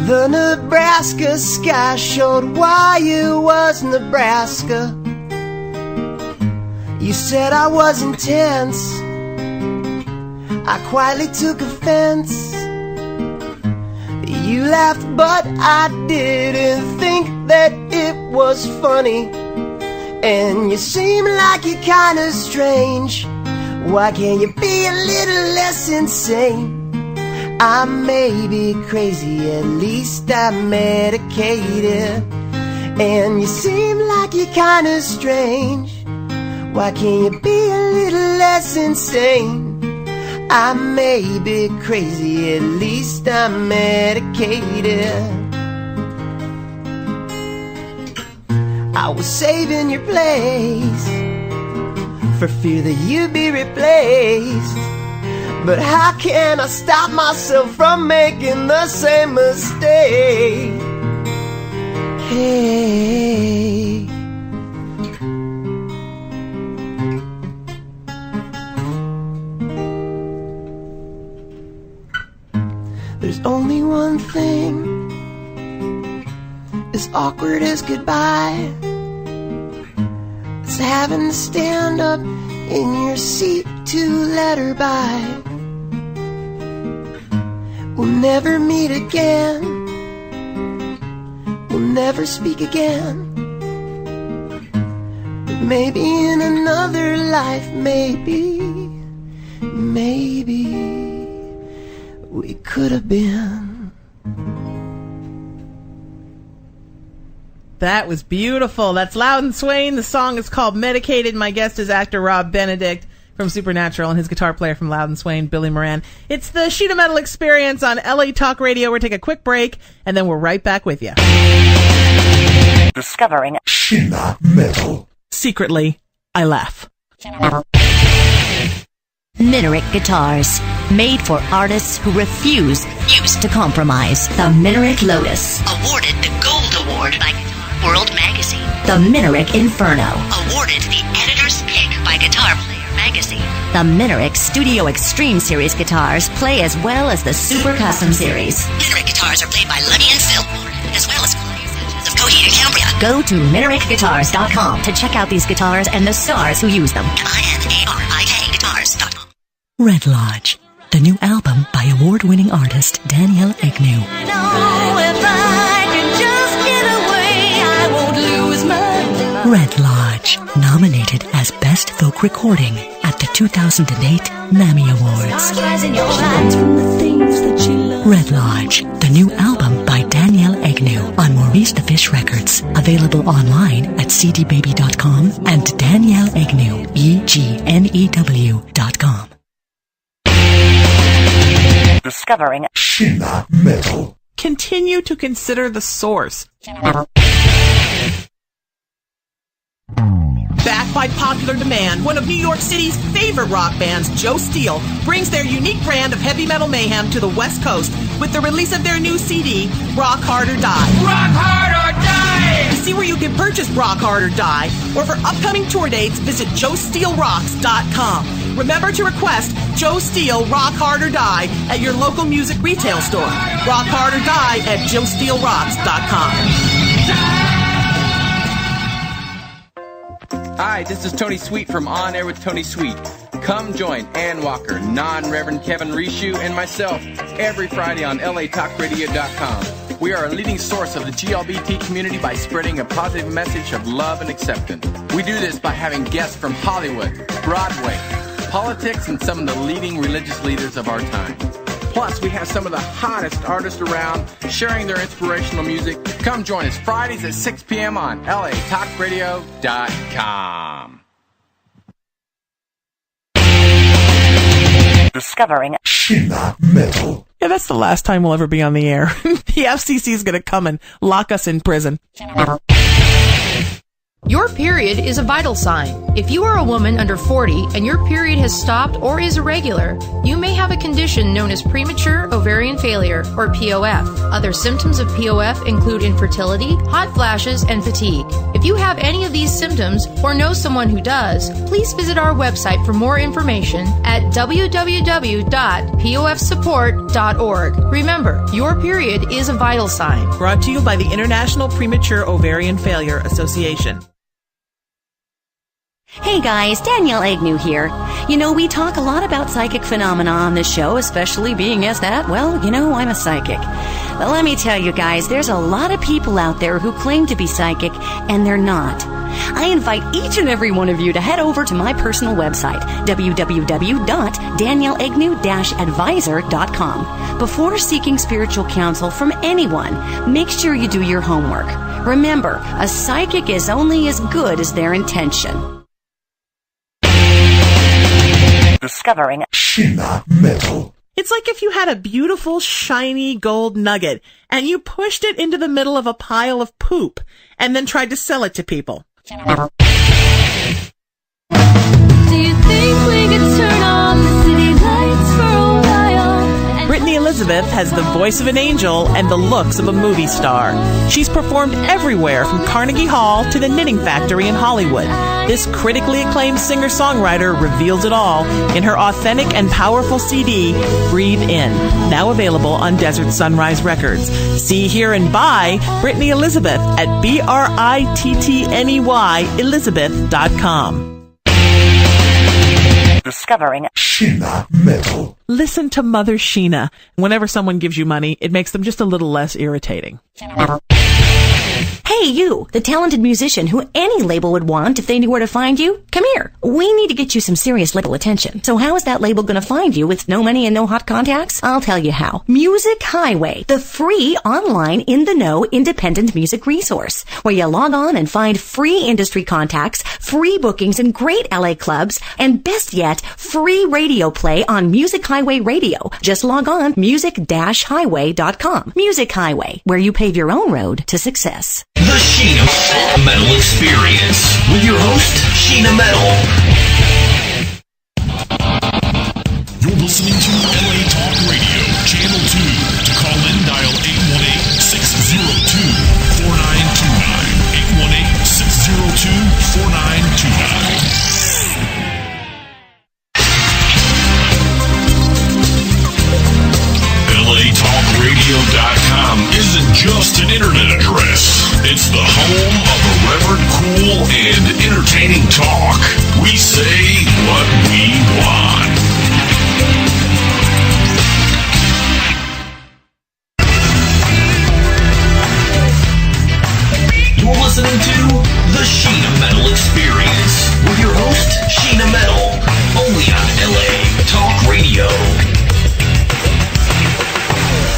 the Nebraska sky showed why it was Nebraska. You said I was intense, I quietly took offense. You laughed, but I didn't think that it was funny. And you seem like you're kinda strange. Why can't you be a little less insane? I may be crazy, at least I'm medicated. And you seem like you're kinda strange. Why can't you be a little less insane? I may be crazy, at least I'm medicated. I was saving your place for fear that you'd be replaced. But how can I stop myself from making the same mistake? Hey, there's only one thing as awkward as goodbye. It's having to stand up in your seat to let her by. We'll never meet again, we'll never speak again. But maybe in another life, maybe we could have been. That was beautiful. That's Louden Swain. The song is called Medicated. My guest is actor Rob Benedict from Supernatural and his guitar player from Louden Swain, Billy Moran. It's the Sheena Metal Experience on LA Talk Radio. We'll take a quick break, and then we're right back with you. Discovering Sheena Metal. Secretly, I laugh. Minerick Guitars, made for artists who refuse to compromise. The Minerick Lotus, awarded the Gold Award by Guitar World Magazine. The Minerick Inferno, awarded the Editor's Pick by Guitar Player Magazine. The Minerick Studio Extreme Series guitars play as well as the Super Custom Series. Minerick guitars are played by Lemmy and Phil, as well as players of Coheed and Cambria. Go to MinerickGuitars.com to check out these guitars and the stars who use them. MINARIK guitars.com. Red Lodge, the new album by award-winning artist Danielle Agnew. I know if I can just get away, I won't lose my mind. Red Lodge, nominated as Best Folk Recording at the 2008 NAMI Awards. Red Lodge, the new album by Danielle Agnew on Maurice the Fish Records. Available online at cdbaby.com and Danielle Agnew, EGNEW.com. Discovering Sheena Metal. Continue to consider the source. Backed by popular demand, one of New York City's favorite rock bands, Joe Steele, brings their unique brand of heavy metal mayhem to the West Coast with the release of their new CD, Rock Hard or Die. Rock Hard or Die! To see where you can purchase Rock Hard or Die, or for upcoming tour dates, visit joesteelrocks.com. Remember to request Joe Steele Rock Hard or Die at your local music retail store. Rock Hard or Die at joesteelrocks.com. Hi, this is Tony Sweet from On Air with Tony Sweet. Come join Ann Walker, Non-Reverend Kevin Rishu, and myself every Friday on LATalkRadio.com. We are a leading source of the GLBT community by spreading a positive message of love and acceptance. We do this by having guests from Hollywood, Broadway, politics, and some of the leading religious leaders of our time. Plus, we have some of the hottest artists around sharing their inspirational music. Come join us Fridays at 6 p.m. on LATalkRadio.com. Discovering Sheena Metal. Yeah, that's the last time we'll ever be on the air. The FCC is going to come and lock us in prison. Your period is a vital sign. If you are a woman under 40 and your period has stopped or is irregular, you may have a condition known as premature ovarian failure, or POF. Other symptoms of POF include infertility, hot flashes, and fatigue. If you have any of these symptoms or know someone who does, please visit our website for more information at www.pofsupport.org. Remember, your period is a vital sign. Brought to you by the International Premature Ovarian Failure Association. Hey guys, Danielle Agnew here. You know, we talk a lot about psychic phenomena on this show, especially being as that, well, you know, I'm a psychic. But let me tell you guys, there's a lot of people out there who claim to be psychic, and they're not. I invite each and every one of you to head over to my personal website, www.danielleagnew-advisor.com. Before seeking spiritual counsel from anyone, make sure you do your homework. Remember, a psychic is only as good as their intention. Discovering Sheena Metal. It's like if you had a beautiful, shiny gold nugget and you pushed it into the middle of a pile of poop and then tried to sell it to people. Do you think we could turn on the city lights for a while? Brittany Elizabeth has the voice of an angel and the looks of a movie star. She's performed everywhere from Carnegie Hall to the Knitting Factory in Hollywood. This critically acclaimed singer-songwriter reveals it all in her authentic and powerful CD, Breathe In, now available on Desert Sunrise Records. See, hear, and buy Brittany Elizabeth at BRITTNEY Elizabeth.com. Discovering Sheena Metal. Listen to Mother Sheena. Whenever someone gives you money, it makes them just a little less irritating. Hey, you, the talented musician who any label would want if they knew where to find you. Come here. We need to get you some serious label attention. So how is that label going to find you with no money and no hot contacts? I'll tell you how. Music Highway, the free online in-the-know independent music resource, where you log on and find free industry contacts, free bookings in great LA clubs, and best yet, free radio play on Music Highway Radio. Just log on music-highway.com. Music Highway, where you pave your own road to success. The Sheena Metal Experience with your host, Sheena Metal. You're listening to LA Talk Radio, Channel 2. To call in, dial 818-602-4929. 818-602-4929. LATalkRadio.com isn't just an internet address. It's the home of irreverent, cool, and entertaining talk. We say what we want. You're listening to The Sheena Metal Experience with your host, Sheena Metal, only on LA Talk Radio.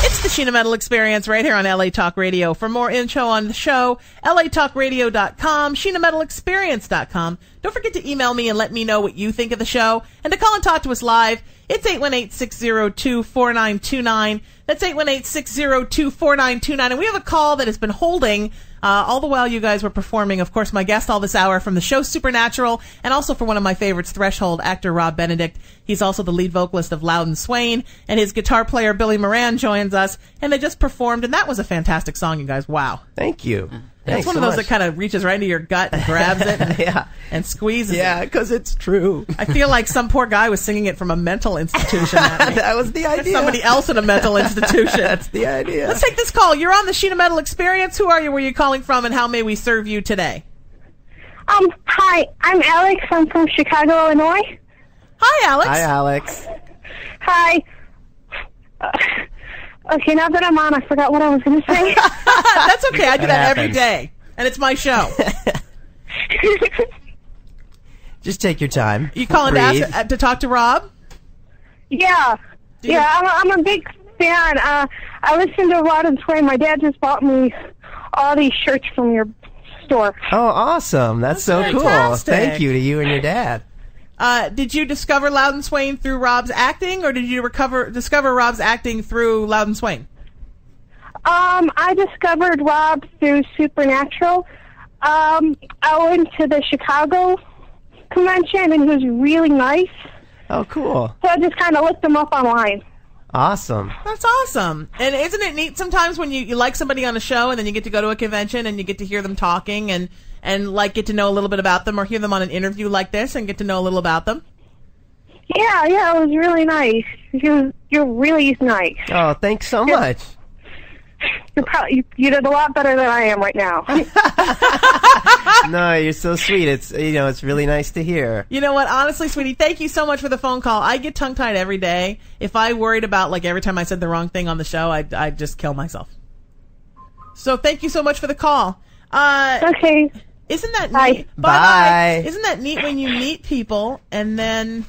It's the Sheena Metal Experience right here on LA Talk Radio. For more info on the show, latalkradio.com, SheenaMetalExperience.com. Don't forget to email me and let me know what you think of the show. And to call and talk to us live, it's 818-602-4929. That's 818-602-4929. And we have a call that has been holding all the while you guys were performing. Of course, my guest all this hour from the show Supernatural, and also for one of my favorites, Threshold, actor Rob Benedict. He's also the lead vocalist of Louden Swain, and his guitar player Billy Moran joins us, and they just performed, and that was a fantastic song, you guys. Wow. Thank you. It's one of those that kind of reaches right into your gut and grabs it and, and squeezes it. Yeah, because it's true. I feel like some poor guy was singing it from a mental institution at me. That was the idea. Somebody else in a mental institution. That's the idea. Let's take this call. You're on the Sheena Metal Experience. Who are you? Where are you calling from? And how may we serve you today? Hi, I'm Alex. I'm from Chicago, Illinois. Hi, Alex. Hi, Alex. Hi. Okay, now that I'm on, I forgot what I was going to say. That's okay. I do that every day, and it's my show. Just take your time. You calling to talk to Rob? Yeah. I'm a big fan. I listen to Louden Swain. My dad just bought me all these shirts from your store. Oh, awesome. That's so fantastic. Cool. Thank you to you and your dad. Did you discover Louden Swain through Rob's acting, or did you discover Rob's acting through Louden Swain? I discovered Rob through Supernatural. I went to the Chicago convention, and he was really nice. Oh, cool. So I just kind of looked him up online. Awesome. That's awesome. And isn't it neat sometimes when you like somebody on a show and then you get to go to a convention and you get to hear them talking and like get to know a little bit about them, or hear them on an interview like this and get to know a little about them? Yeah, it was really nice. You're really nice. Oh, thanks so much. You did a lot better than I am right now. No, you're so sweet. It's it's really nice to hear. You know what? Honestly, sweetie, thank you so much for the phone call. I get tongue-tied every day. If I worried about every time I said the wrong thing on the show, I'd just kill myself. So thank you so much for the call. Okay. Isn't that Bye. neat? Bye. Isn't that neat when you meet people and then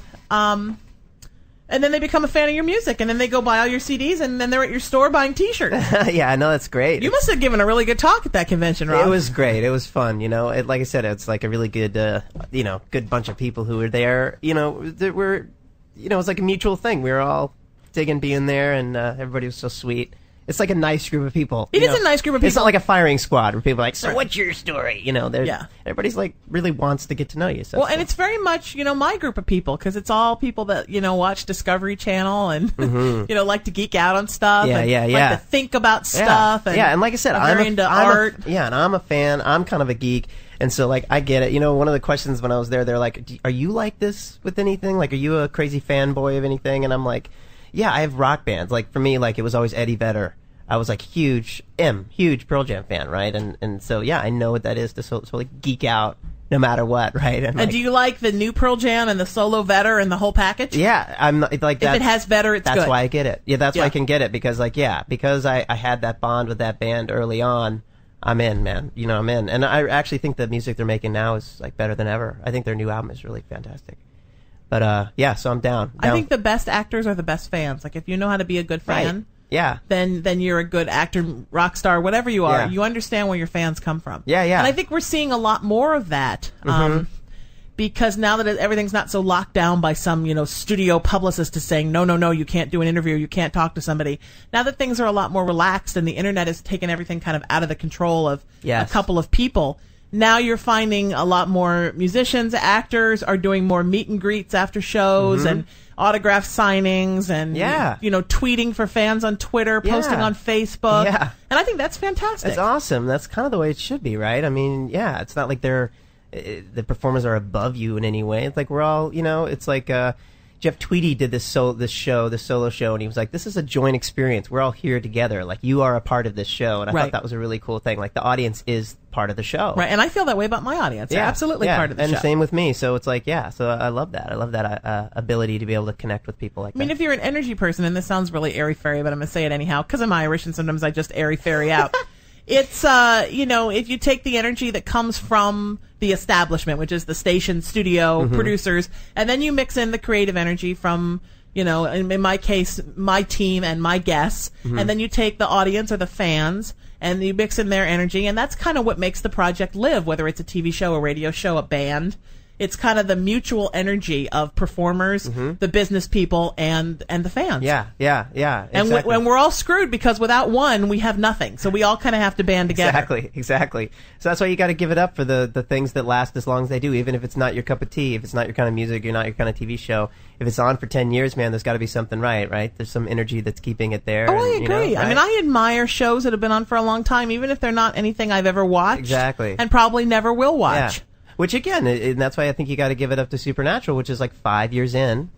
they become a fan of your music, and then they go buy all your CDs, and then they're at your store buying T-shirts. Yeah, I know, that's great. You must have given a really good talk at that convention, Rob. It was great. It was fun. Like I said, it's like a really good, good bunch of people who were there. That were, it's like a mutual thing. We were all digging being there, and everybody was so sweet. It's like a nice group of people. It is a nice group of people. It's not like a firing squad where people are like, so what's your story? Everybody's like really wants to get to know you. So and it's very much, my group of people, because it's all people that, watch Discovery Channel and, like to geek out on stuff. Yeah, and like to think about stuff. And like I said, I'm into art. And I'm a fan. I'm kind of a geek. And so, I get it. One of the questions when I was there, they're like, are you like this with anything? Like, are you a crazy fanboy of anything? And I'm like, yeah, I have rock bands. Like, for me, it was always Eddie Vedder. I was huge Pearl Jam fan, right? And so, yeah, I know what that is to totally geek out no matter what, right? And do you like the new Pearl Jam and the solo Vedder and the whole package? Yeah, I'm not, like that. If it has Vedder, it's that's good. Why I get it. Yeah, that's why I can get it, because because I had that bond with that band early on. I'm in, man. I'm in. And I actually think the music they're making now is better than ever. I think their new album is really fantastic. But so I'm down. I think the best actors are the best fans. Like, if you know how to be a good fan. Right. Yeah. Then you're a good actor, rock star, whatever you are. Yeah. You understand where your fans come from. Yeah. And I think we're seeing a lot more of that. Because now that everything's not so locked down by some, studio publicist is saying, no, you can't do an interview, you can't talk to somebody. Now that things are a lot more relaxed and the internet has taken everything kind of out of the control of a couple of people, now you're finding a lot more musicians, actors are doing more meet and greets after shows and autograph signings and, tweeting for fans on Twitter, posting on Facebook. Yeah. And I think that's fantastic. It's awesome. That's kind of the way it should be, right? I mean, it's not like the performers are above you in any way. It's like we're all, it's like Jeff Tweedy did this solo show, and he was like, this is a joint experience. We're all here together. Like, you are a part of this show. And I thought that was a really cool thing. Like, the audience is part of the show. Right, and I feel that way about my audience. They're absolutely part of the show. And same with me. So it's like, so I love that. I love that ability to be able to connect with people like that. I mean, if you're an energy person, and this sounds really airy-fairy, but I'm going to say it anyhow, because I'm Irish, and sometimes I just airy-fairy out. It's, if you take the energy that comes from the establishment, which is the station, studio, producers, and then you mix in the creative energy from, in my case, my team and my guests, and then you take the audience or the fans, and you mix in their energy, and that's kind of what makes the project live, whether it's a TV show, a radio show, a band. It's kind of the mutual energy of performers, the business people, and the fans. Yeah. Exactly. And when we're all screwed, because without one, we have nothing. So we all kind of have to band together. Exactly. So that's why you got to give it up for the things that last as long as they do, even if it's not your cup of tea, if it's not your kind of music, you're not your kind of TV show. If it's on for 10 years, man, there's got to be something right? There's some energy that's keeping it there. Oh, I agree. I mean, I admire shows that have been on for a long time, even if they're not anything I've ever watched. Exactly. And probably never will watch. Yeah. Which, again, and that's why I think you got to give it up to Supernatural, which is like 5 years in,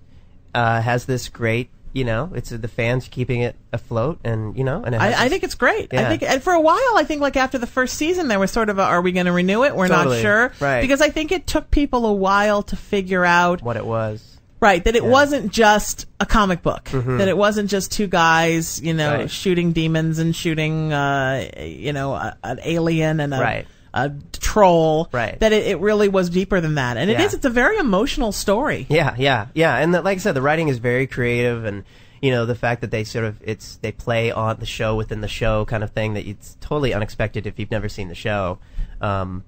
has this great, it's the fans keeping it afloat, and, and I think it's great. Yeah. I think, and for a while, I think like after the first season, there was sort of are we going to renew it? We're not sure. Right. Because I think it took people a while to figure out what it was. Right, that it wasn't just a comic book, that it wasn't just two guys, shooting demons and shooting, an alien and troll. Right. That it really was deeper than that. And it's a very emotional story. Yeah. And like I said, the writing is very creative, and the fact that they play on the show within the show kind of thing, that it's totally unexpected if you've never seen the show. The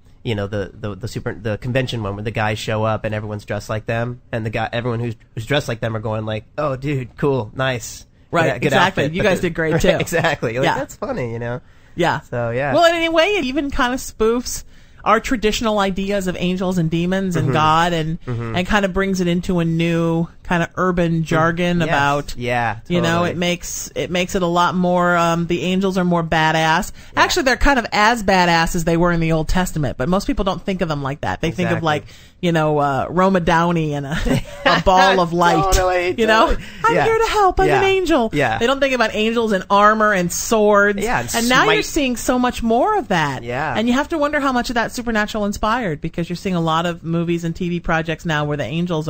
convention one where the guys show up and everyone's dressed like them, and everyone who's dressed like them are going like, "Oh, dude, cool, nice." Right, good exactly. outfit. You guys did great too. Exactly. That's funny, Yeah. So yeah. Well, and in a way, it even kind of spoofs our traditional ideas of angels and demons and God, and kind of brings it into a new kind of urban jargon about. Yeah. Totally. It makes it a lot more. The angels are more badass. Yeah. Actually, they're kind of as badass as they were in the Old Testament, but most people don't think of them like that. They think of Roma Downey and a ball of light. Totally. I'm here to help. I'm an angel. Yeah. They don't think about angels and armor and swords. Yeah. And now you're seeing so much more of that. Yeah. And you have to wonder how much of that's supernatural inspired, because you're seeing a lot of movies and TV projects now where the angels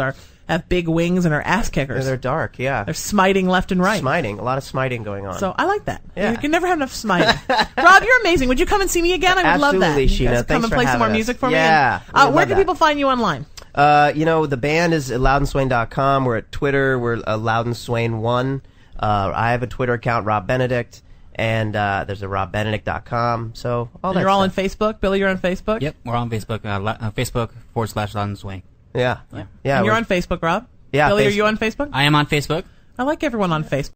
have big wings and are ass kickers. They're dark, yeah. They're smiting left and right. A lot of smiting going on. So I like that. Yeah. You can never have enough smiting. Rob, you're amazing. Would you come and see me again? I would love that. Absolutely, Sheena. You guys come and play some more music for me. Yeah. Where can people find you online? The band is at loudenswain.com. We're at Twitter. We're Louden Swain 1. I have a Twitter account, Rob Benedict. And there's a robbenedict.com. So all that. You're all on Facebook? Billy, you're on Facebook? Yep, we're on Facebook. Facebook.com/Louden Swain. Yeah. And you're on Facebook, Rob? Yeah. Billy, are you on Facebook? I am on Facebook. I like everyone on Facebook.